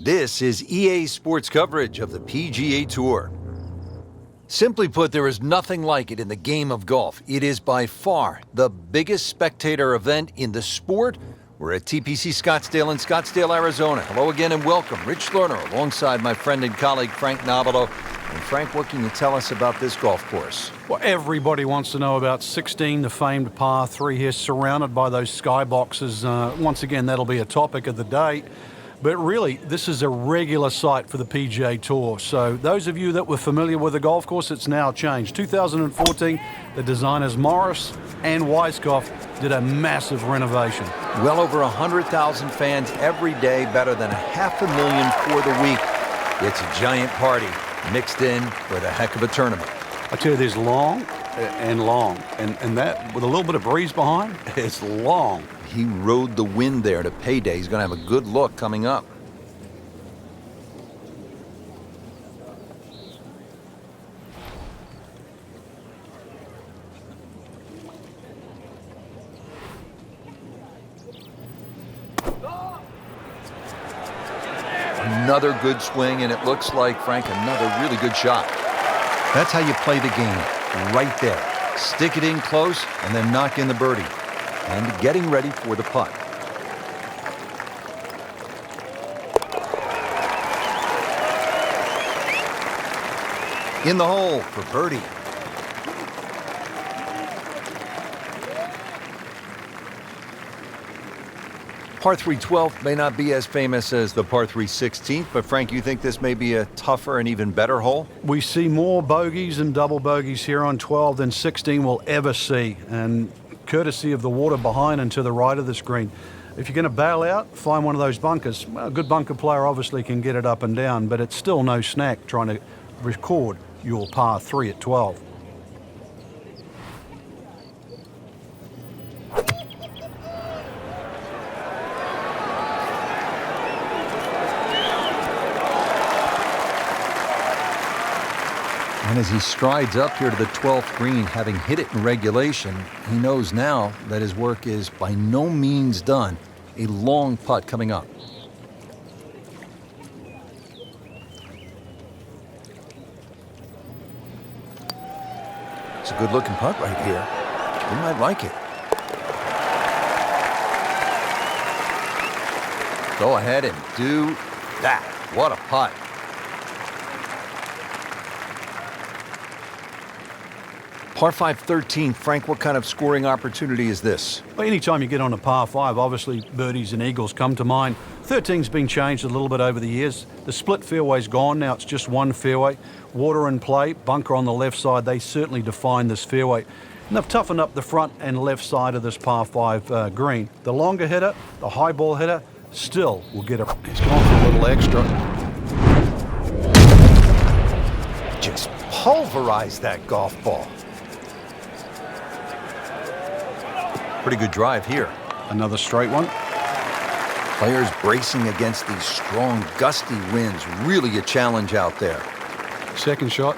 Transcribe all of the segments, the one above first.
This is EA Sports coverage of the PGA Tour. Simply put, there is nothing like it in the game of golf. It is by far the biggest spectator event in the sport. We're at TPC Scottsdale in Scottsdale, Arizona. Hello again and welcome. Rich Lerner alongside my friend and colleague Frank Nobilo. And Frank, what can you tell us about this golf course? Well, everybody wants to know about 16, the famed par 3 here, surrounded by those skyboxes. Once again, that'll be a topic of the day. But really, this is a regular site for the PGA Tour. So those of you that were familiar with the golf course, it's now changed. 2014, the designers Morris and Weiskopf did a massive renovation. Well over 100,000 fans every day, better than 500,000 for the week. It's a giant party mixed in with a heck of a tournament. I tell you, there's long and long, and that with a little bit of breeze behind, it's long. He rode the wind there to payday. He's going to have a good look coming up. Another good swing, and it looks like, Frank, another really good shot. That's how you play the game, right there. Stick it in close and then knock in the birdie. And getting ready for the putt. In the hole for birdie. Par 3 12th may not be as famous as the par 3 16th, but Frank, you think this may be a tougher and even better hole? We see more bogeys and double bogeys here on 12 than 16 will ever see, and courtesy of the water behind and to the right of the screen. If you're going to bail out, find one of those bunkers. Well, a good bunker player obviously can get it up and down, but it's still no snack trying to record your par 3 at 12. And as he strides up here to the 12th green, having hit it in regulation, he knows now that his work is by no means done. A long putt coming up. It's a good-looking putt right here. He might like it. Go ahead and do that. What a putt. Par 5 13, Frank, what kind of scoring opportunity is this? Well, anytime you get on a par 5, obviously birdies and eagles come to mind. 13's been changed a little bit over the years. The split fairway's gone, now it's just one fairway. Water in play, bunker on the left side, they certainly define this fairway. And they've toughened up the front and left side of this par 5 green. The longer hitter, the high ball hitter, still will get a... He's gone for a little extra. Just pulverized that golf ball. Pretty good drive here. Another straight one. Players bracing against these strong, gusty winds. Really a challenge out there. Second shot.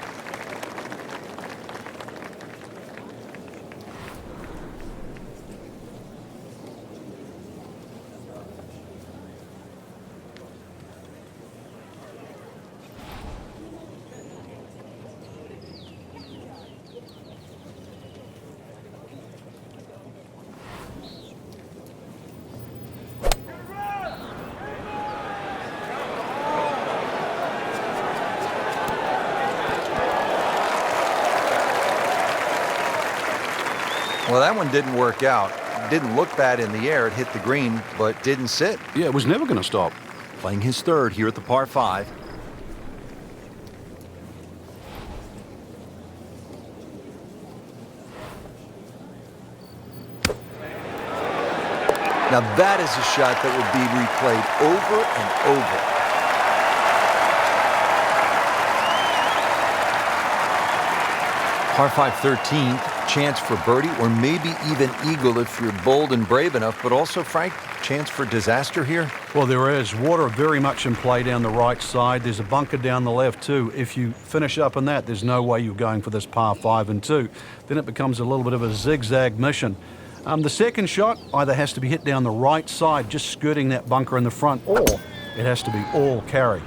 Well, that one didn't work out. It didn't look bad in the air. It hit the green, but didn't sit. Yeah, it was never going to stop. Playing his third here at the par 5. Now that is a shot that would be replayed over and over. Par 5 13, chance for birdie or maybe even eagle if you're bold and brave enough, but also, Frank, chance for disaster here? Well, there is. Water very much in play down the right side. There's a bunker down the left too. If you finish up in that, there's no way you're going for this par 5 and 2. Then it becomes a little bit of a zigzag mission. The second shot either has to be hit down the right side, just skirting that bunker in the front, or It has to be all carry.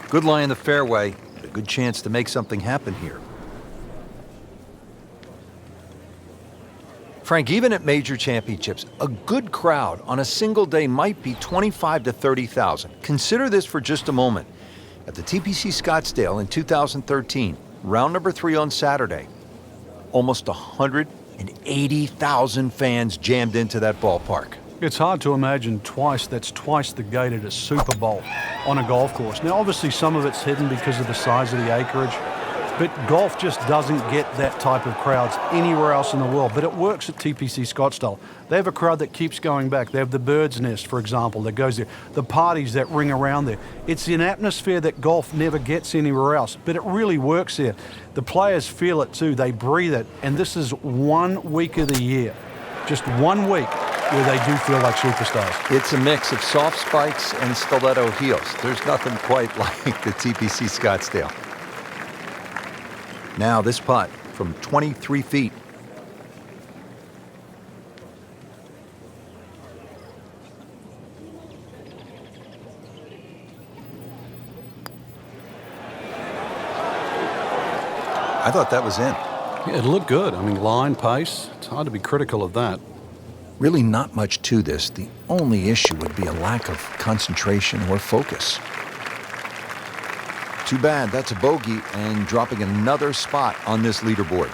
Good lie in the fairway. A good chance to make something happen here. Frank, even at major championships, a good crowd on a single day might be 25 to 30,000. Consider this for just a moment. At the TPC Scottsdale in 2013, round number 3 on Saturday, almost 180,000 fans jammed into that ballpark. It's hard to imagine that's twice the gate at a Super Bowl on a golf course. Now, obviously, some of it's hidden because of the size of the acreage, but golf just doesn't get that type of crowds anywhere else in the world. But it works at TPC Scottsdale. They have a crowd that keeps going back. They have the Bird's Nest, for example, that goes there. The parties that ring around there. It's an atmosphere that golf never gets anywhere else, but it really works there. The players feel it too. They breathe it. And this is 1 week of the year, just 1 week, where they do feel like superstars. It's a mix of soft spikes and stiletto heels. There's nothing quite like the TPC Scottsdale. Now this putt from 23 feet. I thought that was in. Yeah, it looked good. I mean, line, pace, it's hard to be critical of that. Really not much to this. The only issue would be a lack of concentration or focus. Too bad, that's a bogey and dropping another spot on this leaderboard.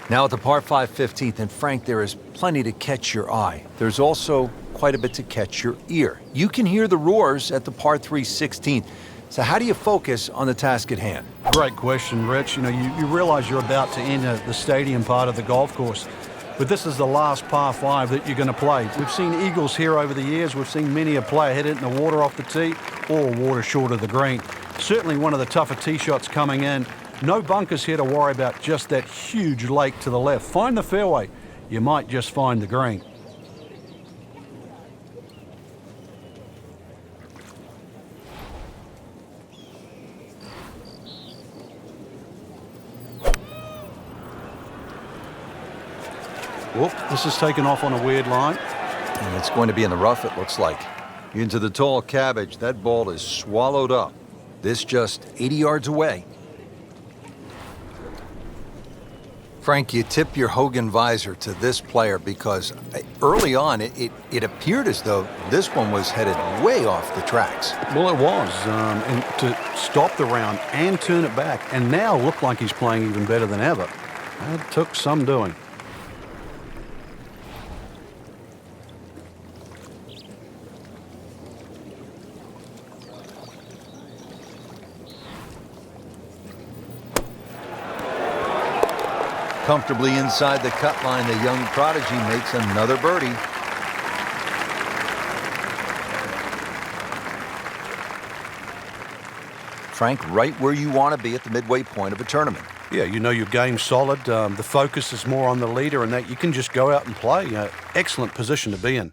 Now at the par 5 15th, and Frank, there is plenty to catch your eye. There's also quite a bit to catch your ear. You can hear the roars at the par 3 16th. So how do you focus on the task at hand? Great question, Rich. You know, you realize you're about to enter the stadium part of the golf course. But this is the last par 5 that you're going to play. We've seen eagles here over the years. We've seen many a player hit it in the water off the tee or water short of the green. Certainly one of the tougher tee shots coming in. No bunkers here to worry about, just that huge lake to the left. Find the fairway. You might just find the green. Whoop, this is taken off on a weird line. And it's going to be in the rough, it looks like. Into the tall cabbage. That ball is swallowed up. This just 80 yards away. Frank, you tip your Hogan visor to this player because early on it appeared as though this one was headed way off the tracks. Well, it was. And to stop the round and turn it back, and now look like he's playing even better than ever. That took some doing. Comfortably inside the cut line, the young prodigy makes another birdie. Frank, right where you want to be at the midway point of a tournament. Yeah, you know your game's solid. The focus is more on the leader and that you can just go out and play. Excellent position to be in.